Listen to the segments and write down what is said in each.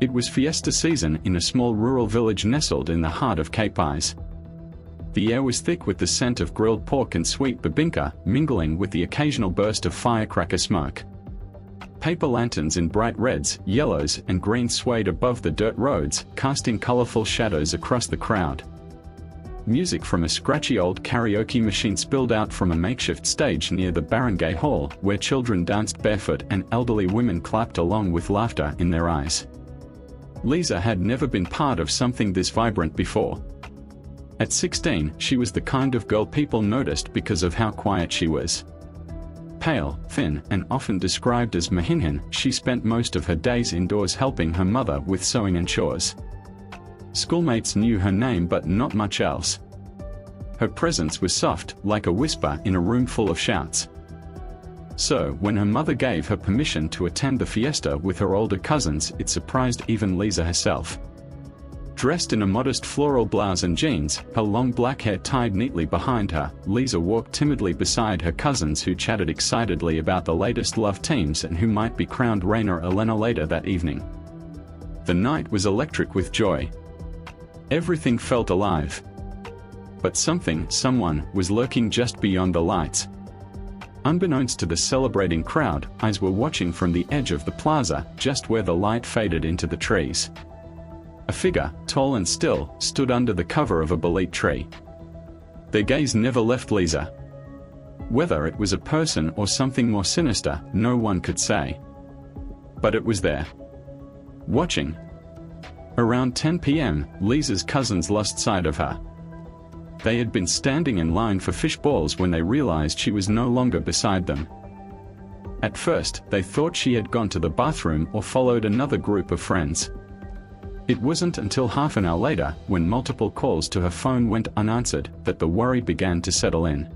It was fiesta season in a small rural village nestled in the heart of Cape Eyes. The air was thick with the scent of grilled pork and sweet bebinca, mingling with the occasional burst of firecracker smoke. Paper lanterns in bright reds, yellows, and greens swayed above the dirt roads, casting colorful shadows across the crowd. Music from a scratchy old karaoke machine spilled out from a makeshift stage near the barangay hall, where children danced barefoot and elderly women clapped along with laughter in their eyes. Lisa had never been part of something this vibrant before. At 16, she was the kind of girl people noticed because of how quiet she was. Pale, thin, and often described as mahinhin, she spent most of her days indoors helping her mother with sewing and chores. Schoolmates knew her name but not much else. Her presence was soft, like a whisper in a room full of shouts. So, when her mother gave her permission to attend the fiesta with her older cousins, it surprised even Lisa herself. Dressed in a modest floral blouse and jeans, her long black hair tied neatly behind her, Lisa walked timidly beside her cousins who chatted excitedly about the latest love teams and who might be crowned Reina Elena later that evening. The night was electric with joy. Everything felt alive. But someone, was lurking just beyond the lights. Unbeknownst to the celebrating crowd, eyes were watching from the edge of the plaza, just where the light faded into the trees. A figure, tall and still, stood under the cover of a bolete tree. Their gaze never left Lisa. Whether it was a person or something more sinister, no one could say. But it was there. Watching. Around 10 p.m., Lisa's cousins lost sight of her. They had been standing in line for fish balls when they realized she was no longer beside them. At first, they thought she had gone to the bathroom or followed another group of friends. It wasn't until half an hour later, when multiple calls to her phone went unanswered, that the worry began to settle in.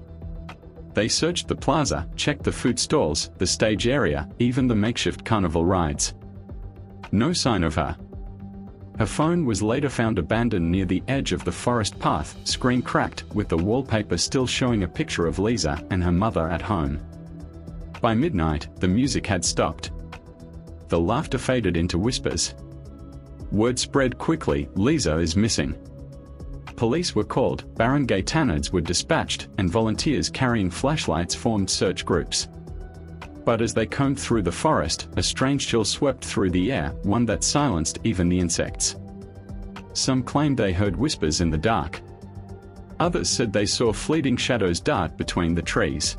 They searched the plaza, checked the food stalls, the stage area, even the makeshift carnival rides. No sign of her. Her phone was later found abandoned near the edge of the forest path, screen cracked, with the wallpaper still showing a picture of Lisa and her mother at home. By midnight, the music had stopped. The laughter faded into whispers. Word spread quickly, Lisa is missing. Police were called, barangay tanards were dispatched, and volunteers carrying flashlights formed search groups. But as they combed through the forest, a strange chill swept through the air, one that silenced even the insects. Some claimed they heard whispers in the dark. Others said they saw fleeting shadows dart between the trees.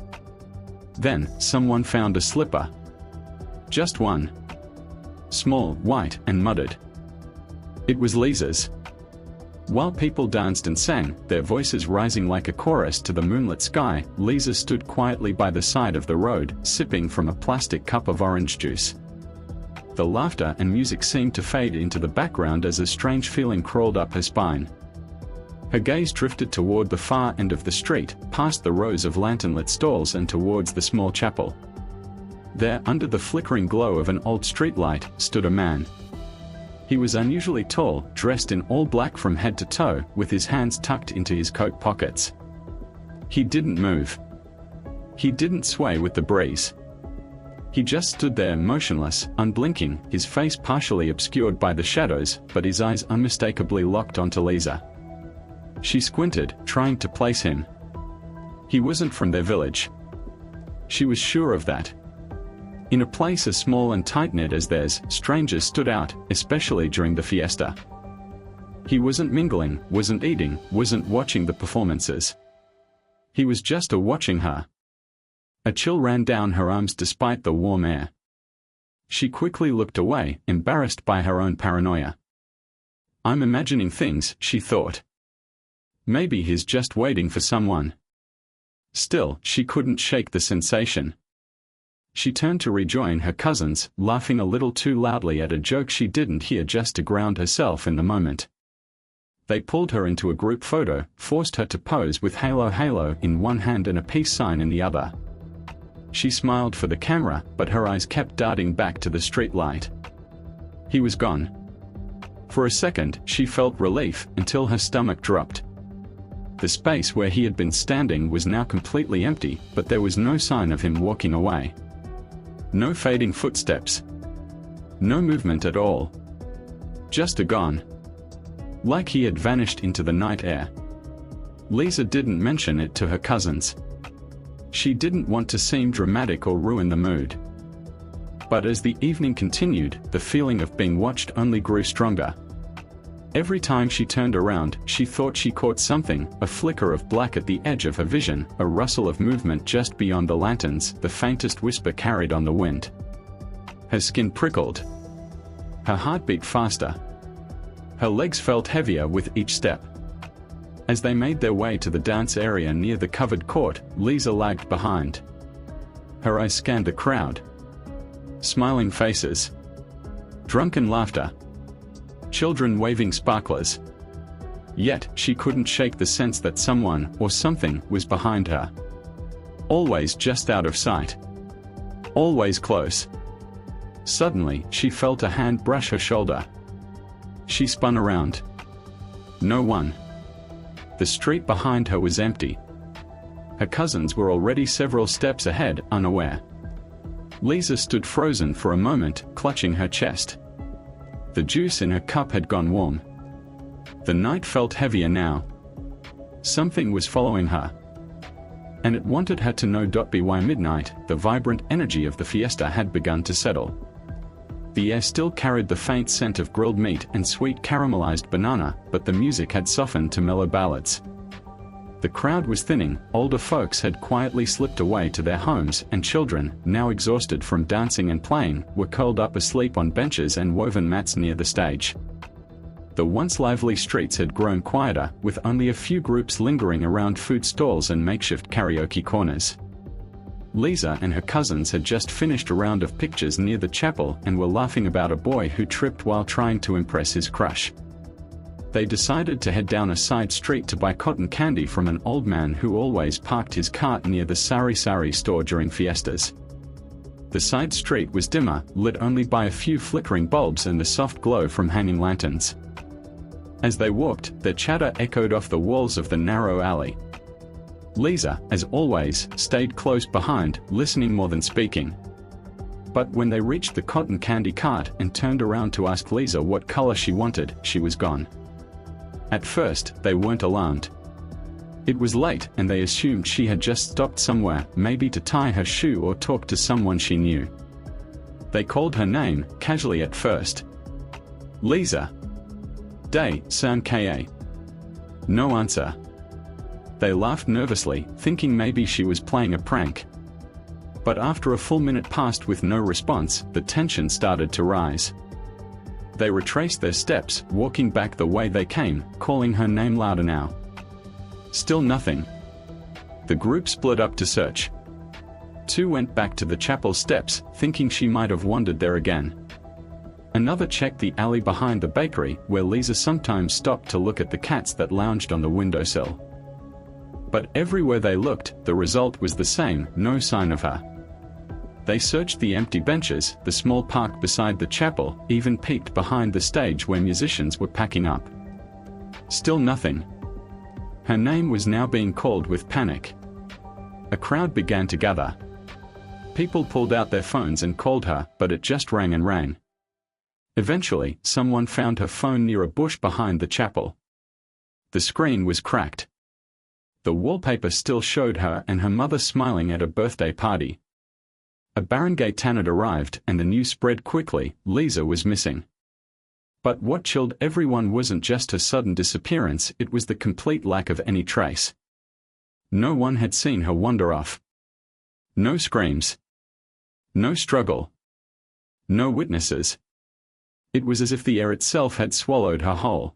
Then, someone found a slipper. Just one. Small, white, and mudded. It was Lisa's. While people danced and sang, their voices rising like a chorus to the moonlit sky, Lisa stood quietly by the side of the road, sipping from a plastic cup of orange juice. The laughter and music seemed to fade into the background as a strange feeling crawled up her spine. Her gaze drifted toward the far end of the street, past the rows of lantern-lit stalls and towards the small chapel. There, under the flickering glow of an old streetlight, stood a man. He was unusually tall, dressed in all black from head to toe, with his hands tucked into his coat pockets. He didn't move. He didn't sway with the breeze. He just stood there motionless, unblinking, his face partially obscured by the shadows, but his eyes unmistakably locked onto Lisa. She squinted, trying to place him. He wasn't from their village. She was sure of that. In a place as small and tight-knit as theirs, strangers stood out, especially during the fiesta. He wasn't mingling, wasn't eating, wasn't watching the performances. He was just watching her. A chill ran down her arms despite the warm air. She quickly looked away, embarrassed by her own paranoia. I'm imagining things, she thought. Maybe he's just waiting for someone. Still, she couldn't shake the sensation. She turned to rejoin her cousins, laughing a little too loudly at a joke she didn't hear just to ground herself in the moment. They pulled her into a group photo, forced her to pose with halo in one hand and a peace sign in the other. She smiled for the camera, but her eyes kept darting back to the street light. He was gone. For a second, she felt relief, until her stomach dropped. The space where he had been standing was now completely empty, but there was no sign of him walking away. No fading footsteps. No movement at all. Just gone. Like he had vanished into the night air. Lisa didn't mention it to her cousins. She didn't want to seem dramatic or ruin the mood. But as the evening continued, the feeling of being watched only grew stronger. Every time she turned around, she thought she caught something, a flicker of black at the edge of her vision, a rustle of movement just beyond the lanterns, the faintest whisper carried on the wind. Her skin prickled. Her heart beat faster. Her legs felt heavier with each step. As they made their way to the dance area near the covered court, Lisa lagged behind. Her eyes scanned the crowd. Smiling faces. Drunken laughter. Children waving sparklers. Yet, she couldn't shake the sense that someone, or something, was behind her. Always just out of sight. Always close. Suddenly, she felt a hand brush her shoulder. She spun around. No one. The street behind her was empty. Her cousins were already several steps ahead, unaware. Lisa stood frozen for a moment, clutching her chest. The juice in her cup had gone warm. The night felt heavier now. Something was following her. And it wanted her to know. By midnight, the vibrant energy of the fiesta had begun to settle. The air still carried the faint scent of grilled meat and sweet caramelized banana, but the music had softened to mellow ballads. The crowd was thinning, older folks had quietly slipped away to their homes, and children, now exhausted from dancing and playing, were curled up asleep on benches and woven mats near the stage. The once lively streets had grown quieter, with only a few groups lingering around food stalls and makeshift karaoke corners. Lisa and her cousins had just finished a round of pictures near the chapel and were laughing about a boy who tripped while trying to impress his crush. They decided to head down a side street to buy cotton candy from an old man who always parked his cart near the sari sari store during fiestas. The side street was dimmer, lit only by a few flickering bulbs and the soft glow from hanging lanterns. As they walked, their chatter echoed off the walls of the narrow alley. Lisa, as always, stayed close behind, listening more than speaking. But when they reached the cotton candy cart and turned around to ask Lisa what color she wanted, she was gone. At first, they weren't alarmed. It was late and they assumed she had just stopped somewhere, maybe to tie her shoe or talk to someone she knew. They called her name, casually at first. Lisa. Day, San Ka. No answer. They laughed nervously, thinking maybe she was playing a prank. But after a full minute passed with no response, the tension started to rise. They retraced their steps, walking back the way they came, calling her name louder now. Still nothing. The group split up to search. Two went back to the chapel steps, thinking she might have wandered there again. Another checked the alley behind the bakery, where Lisa sometimes stopped to look at the cats that lounged on the windowsill. But everywhere they looked, the result was the same, no sign of her. They searched the empty benches, the small park beside the chapel, even peeked behind the stage where musicians were packing up. Still nothing. Her name was now being called with panic. A crowd began to gather. People pulled out their phones and called her, but it just rang and rang. Eventually, someone found her phone near a bush behind the chapel. The screen was cracked. The wallpaper still showed her and her mother smiling at a birthday party. A barangay tanod arrived and the news spread quickly, Lisa was missing. But what chilled everyone wasn't just her sudden disappearance, it was the complete lack of any trace. No one had seen her wander off. No screams. No struggle. No witnesses. It was as if the air itself had swallowed her whole.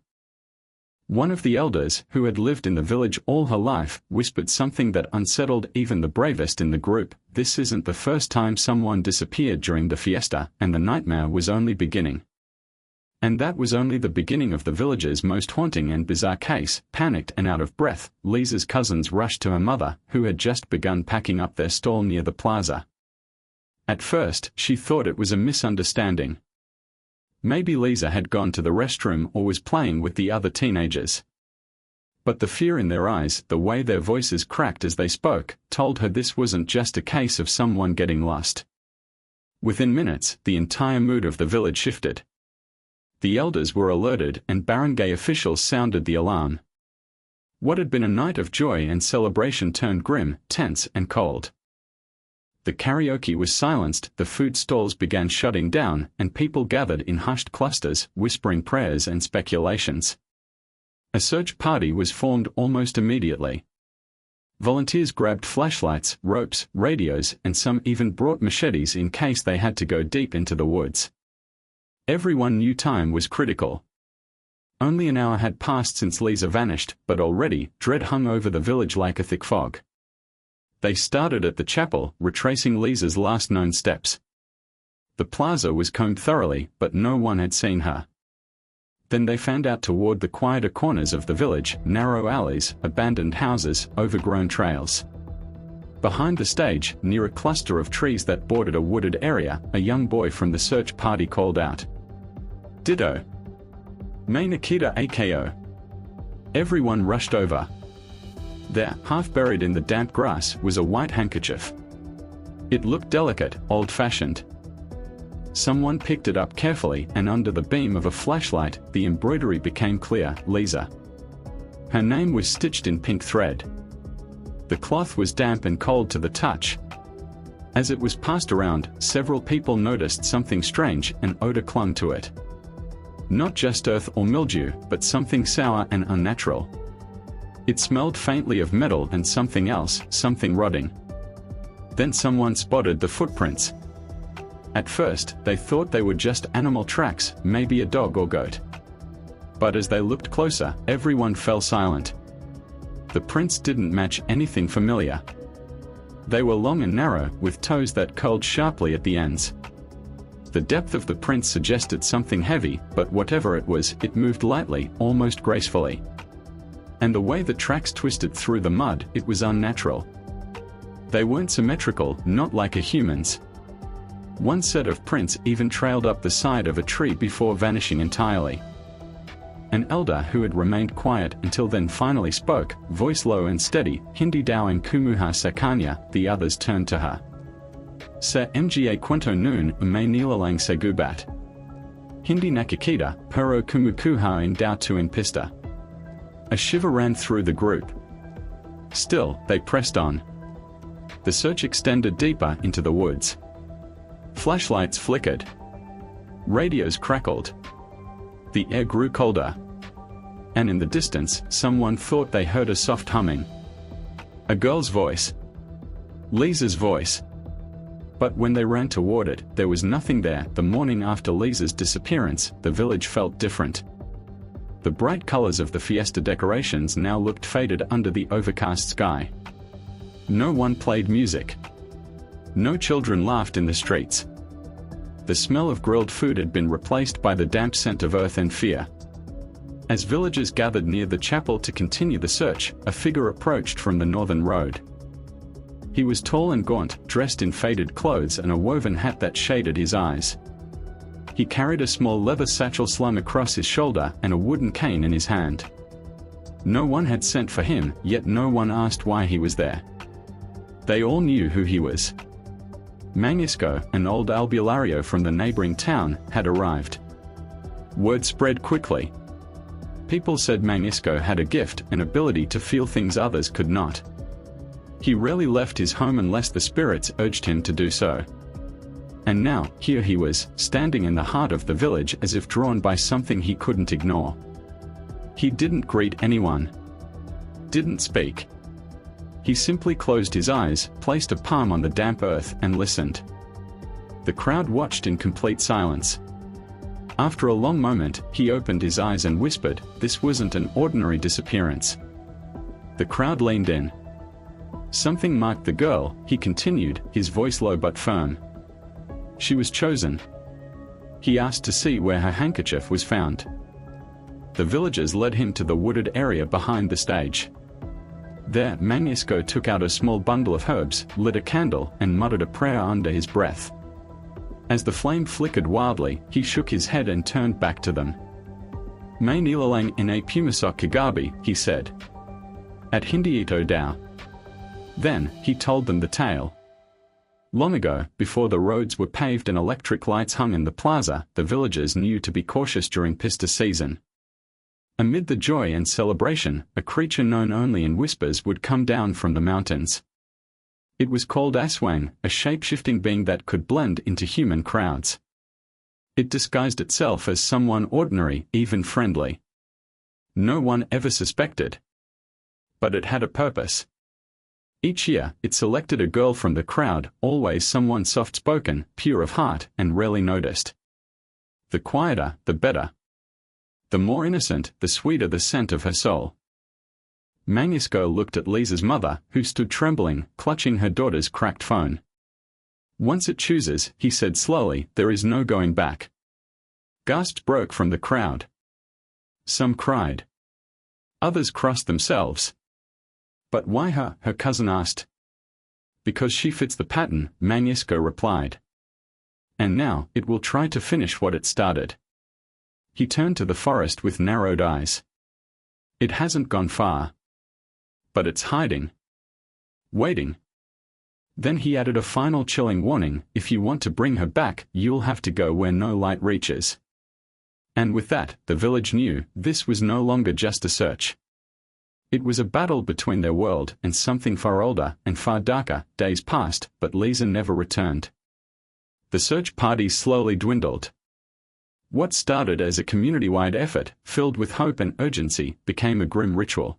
One of the elders, who had lived in the village all her life, whispered something that unsettled even the bravest in the group. This isn't the first time someone disappeared during the fiesta, and the nightmare was only beginning. And that was only the beginning of the village's most haunting and bizarre case. Panicked and out of breath, Lisa's cousins rushed to her mother, who had just begun packing up their stall near the plaza. At first, she thought it was a misunderstanding. Maybe Lisa had gone to the restroom or was playing with the other teenagers. But the fear in their eyes, the way their voices cracked as they spoke, told her this wasn't just a case of someone getting lost. Within minutes, the entire mood of the village shifted. The elders were alerted and barangay officials sounded the alarm. What had been a night of joy and celebration turned grim, tense, and cold. The karaoke was silenced, the food stalls began shutting down, and people gathered in hushed clusters, whispering prayers and speculations. A search party was formed almost immediately. Volunteers grabbed flashlights, ropes, radios, and some even brought machetes in case they had to go deep into the woods. Everyone knew time was critical. Only an hour had passed since Lisa vanished, but already, dread hung over the village like a thick fog. They started at the chapel, retracing Lisa's last known steps. The plaza was combed thoroughly, but no one had seen her. Then they fanned out toward the quieter corners of the village, narrow alleys, abandoned houses, overgrown trails. Behind the stage, near a cluster of trees that bordered a wooded area, a young boy from the search party called out, "Ditto! May Nikita AKO!" Everyone rushed over. There, half buried in the damp grass, was a white handkerchief. It looked delicate, old-fashioned. Someone picked it up carefully, and under the beam of a flashlight, the embroidery became clear: Lisa. Her name was stitched in pink thread. The cloth was damp and cold to the touch. As it was passed around, several people noticed something strange. An odor clung to it. Not just earth or mildew, but something sour and unnatural. It smelled faintly of metal and something else, something rotting. Then someone spotted the footprints. At first, they thought they were just animal tracks, maybe a dog or goat. But as they looked closer, everyone fell silent. The prints didn't match anything familiar. They were long and narrow, with toes that curled sharply at the ends. The depth of the prints suggested something heavy, but whatever it was, it moved lightly, almost gracefully. And the way the tracks twisted through the mud, it was unnatural. They weren't symmetrical, not like a human's. One set of prints even trailed up the side of a tree before vanishing entirely. An elder who had remained quiet until then finally spoke, voice low and steady, "Hindi daw and kumuha sa kanya." The others turned to her. "Sa mga kwento noon, may nilalang sa gubat. Hindi nakikita, pero kumukuha in daw tuin pista." A shiver ran through the group. Still, they pressed on. The search extended deeper into the woods. Flashlights flickered. Radios crackled. The air grew colder. And in the distance, someone thought they heard a soft humming. A girl's voice. Lisa's voice. But when they ran toward it, there was nothing there. The morning after Lisa's disappearance, the village felt different. The bright colors of the fiesta decorations now looked faded under the overcast sky. No one played music. No children laughed in the streets. The smell of grilled food had been replaced by the damp scent of earth and fear. As villagers gathered near the chapel to continue the search, a figure approached from the northern road. He was tall and gaunt, dressed in faded clothes and a woven hat that shaded his eyes. He carried a small leather satchel slung across his shoulder and a wooden cane in his hand. No one had sent for him, yet no one asked why he was there. They all knew who he was. Mangisco, an old albulario from the neighboring town, had arrived. Word spread quickly. People said Mangisco had a gift, an ability to feel things others could not. He rarely left his home unless the spirits urged him to do so. And now, here he was, standing in the heart of the village as if drawn by something he couldn't ignore. He didn't greet anyone. Didn't speak. He simply closed his eyes, placed a palm on the damp earth, and listened. The crowd watched in complete silence. After a long moment, he opened his eyes and whispered, "This wasn't an ordinary disappearance." The crowd leaned in. "Something marked the girl," he continued, his voice low but firm. "She was chosen." He asked to see where her handkerchief was found. The villagers led him to the wooded area behind the stage. There, Mangisco took out a small bundle of herbs, lit a candle, and muttered a prayer under his breath. As the flame flickered wildly, he shook his head and turned back to them. "May nilalang in a pumasok kagabi," he said. "At Hindi ito daw." Then, he told them the tale. Long ago, before the roads were paved and electric lights hung in the plaza, the villagers knew to be cautious during pista season. Amid the joy and celebration, a creature known only in whispers would come down from the mountains. It was called Aswang, a shape-shifting being that could blend into human crowds. It disguised itself as someone ordinary, even friendly. No one ever suspected. But it had a purpose. Each year, it selected a girl from the crowd, always someone soft-spoken, pure of heart, and rarely noticed. The quieter, the better. The more innocent, the sweeter the scent of her soul. Manusco looked at Lisa's mother, who stood trembling, clutching her daughter's cracked phone. Once it chooses, he said slowly, there is no going back. Gasps broke from the crowd. Some cried. Others crossed themselves. But why her? Her cousin asked. Because she fits the pattern, Manusco replied. And now, it will try to finish what it started. He turned to the forest with narrowed eyes. It hasn't gone far. But it's hiding. Waiting. Then he added a final chilling warning, if you want to bring her back, you'll have to go where no light reaches. And with that, the village knew, this was no longer just a search. It was a battle between their world and something far older and far darker. Days passed, but Lisa never returned. The search parties slowly dwindled. What started as a community-wide effort, filled with hope and urgency, became a grim ritual.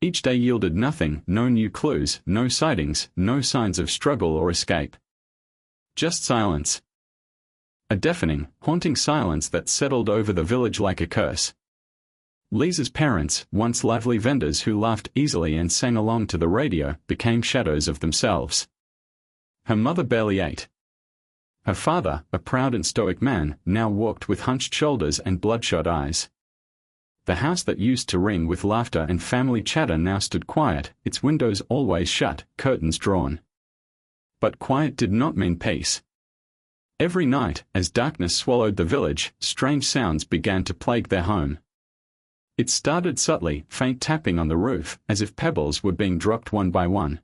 Each day yielded nothing, no new clues, no sightings, no signs of struggle or escape. Just silence. A deafening, haunting silence that settled over the village like a curse. Lisa's parents, once lively vendors who laughed easily and sang along to the radio, became shadows of themselves. Her mother barely ate. Her father, a proud and stoic man, now walked with hunched shoulders and bloodshot eyes. The house that used to ring with laughter and family chatter now stood quiet, its windows always shut, curtains drawn. But quiet did not mean peace. Every night, as darkness swallowed the village, strange sounds began to plague their home. It started subtly, faint tapping on the roof, as if pebbles were being dropped one by one.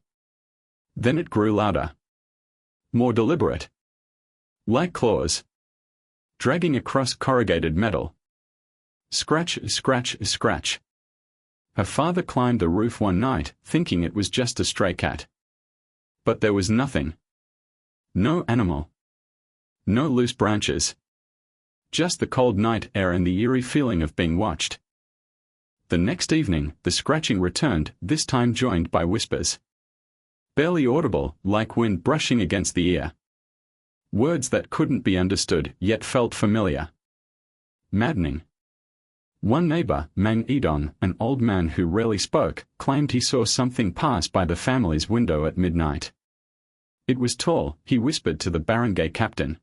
Then it grew louder. More deliberate. Like claws. Dragging across corrugated metal. Scratch, scratch, scratch. Her father climbed the roof one night, thinking it was just a stray cat. But there was nothing. No animal. No loose branches. Just the cold night air and the eerie feeling of being watched. The next evening, the scratching returned, this time joined by whispers. Barely audible, like wind brushing against the ear. Words that couldn't be understood, yet felt familiar. Maddening. One neighbor, Mang Edong, an old man who rarely spoke, claimed he saw something pass by the family's window at midnight. It was tall, he whispered to the barangay captain.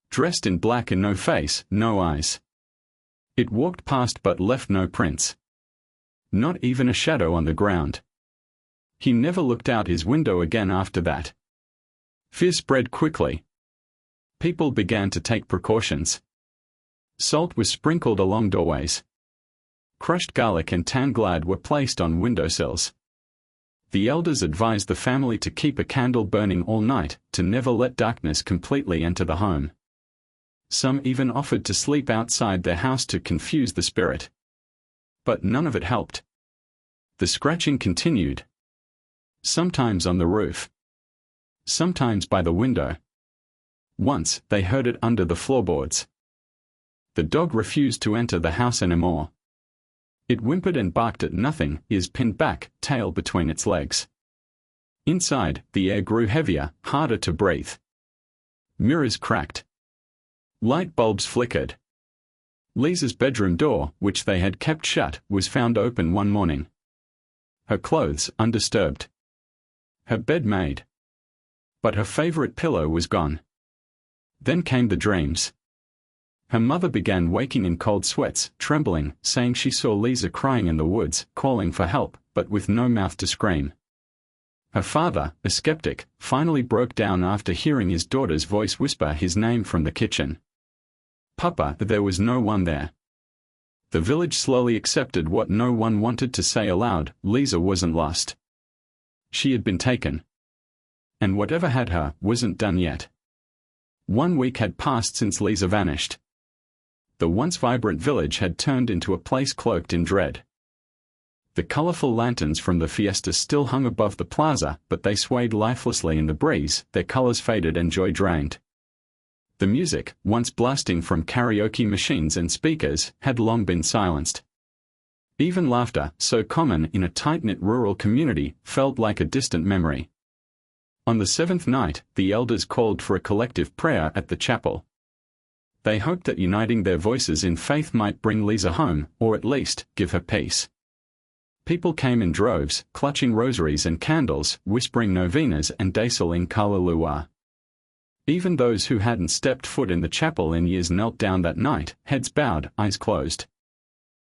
Dressed in black and no face, no eyes. It walked past but left no prints. Not even a shadow on the ground. He never looked out his window again after that. Fear spread quickly. People began to take precautions. Salt was sprinkled along doorways. Crushed garlic and tanglad were placed on windowsills. The elders advised the family to keep a candle burning all night, to never let darkness completely enter the home. Some even offered to sleep outside their house to confuse the spirit. But none of it helped. The scratching continued. Sometimes on the roof. Sometimes by the window. Once, they heard it under the floorboards. The dog refused to enter the house anymore. It whimpered and barked at nothing, ears pinned back, tail between its legs. Inside, the air grew heavier, harder to breathe. Mirrors cracked. Light bulbs flickered. Lisa's bedroom door, which they had kept shut, was found open one morning. Her clothes undisturbed. Her bed made. But her favorite pillow was gone. Then came the dreams. Her mother began waking in cold sweats, trembling, saying she saw Lisa crying in the woods, calling for help, but with no mouth to scream. Her father, a skeptic, finally broke down after hearing his daughter's voice whisper his name from the kitchen. Papa, there was no one there. The village slowly accepted what no one wanted to say aloud, Lisa wasn't lost. She had been taken. And whatever had her wasn't done yet. 1 week had passed since Lisa vanished. The once vibrant village had turned into a place cloaked in dread. The colorful lanterns from the fiesta still hung above the plaza, but they swayed lifelessly in the breeze, their colors faded and joy drained. The music, once blasting from karaoke machines and speakers, had long been silenced. Even laughter, so common in a tight-knit rural community, felt like a distant memory. On the 7th night, the elders called for a collective prayer at the chapel. They hoped that uniting their voices in faith might bring Lisa home, or at least, give her peace. People came in droves, clutching rosaries and candles, whispering novenas and Daisel in Kalaloa. Even those who hadn't stepped foot in the chapel in years knelt down that night, heads bowed, eyes closed.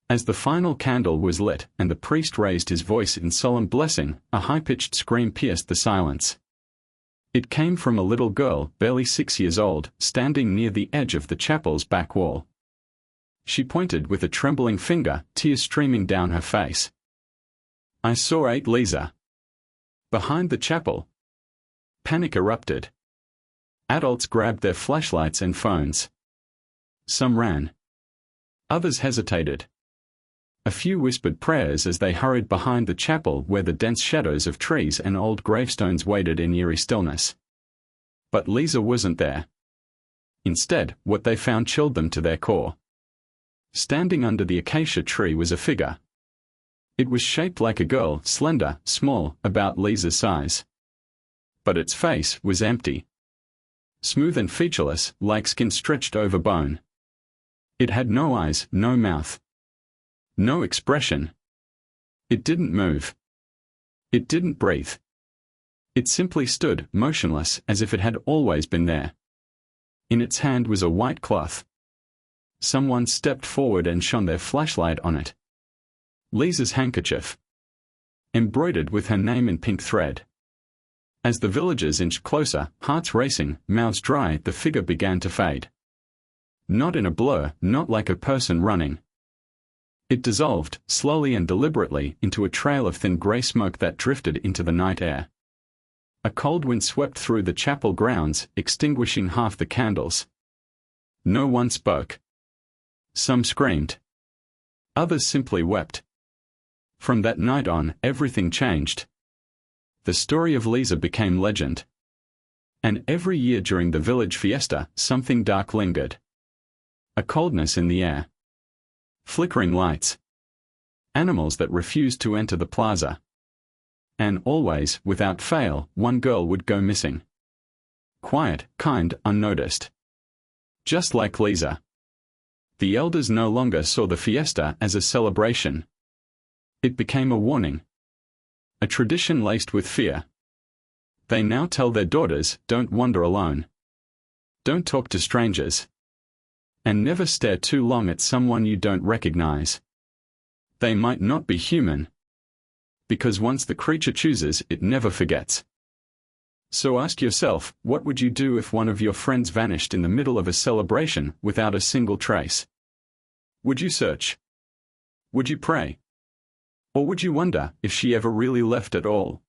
As the final candle was lit and the priest raised his voice in solemn blessing, a high-pitched scream pierced the silence. It came from a little girl, barely 6 years old, standing near the edge of the chapel's back wall. She pointed with a trembling finger, tears streaming down her face. "I saw Aunt Lisa." Behind the chapel. Panic erupted. Adults grabbed their flashlights and phones. Some ran. Others hesitated. A few whispered prayers as they hurried behind the chapel where the dense shadows of trees and old gravestones waited in eerie stillness. But Lisa wasn't there. Instead, what they found chilled them to their core. Standing under the acacia tree was a figure. It was shaped like a girl, slender, small, about Lisa's size. But its face was empty. Smooth and featureless, like skin stretched over bone. It had no eyes, no mouth. No expression. It didn't move. It didn't breathe. It simply stood, motionless, as if it had always been there. In its hand was a white cloth. Someone stepped forward and shone their flashlight on it. Lisa's handkerchief. Embroidered with her name in pink thread. As the villagers inched closer, hearts racing, mouths dry, the figure began to fade. Not in a blur, not like a person running. It dissolved, slowly and deliberately, into a trail of thin grey smoke that drifted into the night air. A cold wind swept through the chapel grounds, extinguishing half the candles. No one spoke. Some screamed. Others simply wept. From that night on, everything changed. The story of Lisa became legend. And every year during the village fiesta, something dark lingered. A coldness in the air. Flickering lights. Animals that refused to enter the plaza. And always, without fail, one girl would go missing. Quiet, kind, unnoticed. Just like Lisa. The elders no longer saw the fiesta as a celebration. It became a warning. A tradition laced with fear. They now tell their daughters, don't wander alone. Don't talk to strangers. And never stare too long at someone you don't recognize. They might not be human. Because once the creature chooses, it never forgets. So ask yourself, what would you do if one of your friends vanished in the middle of a celebration without a single trace? Would you search? Would you pray? Or would you wonder if she ever really left at all?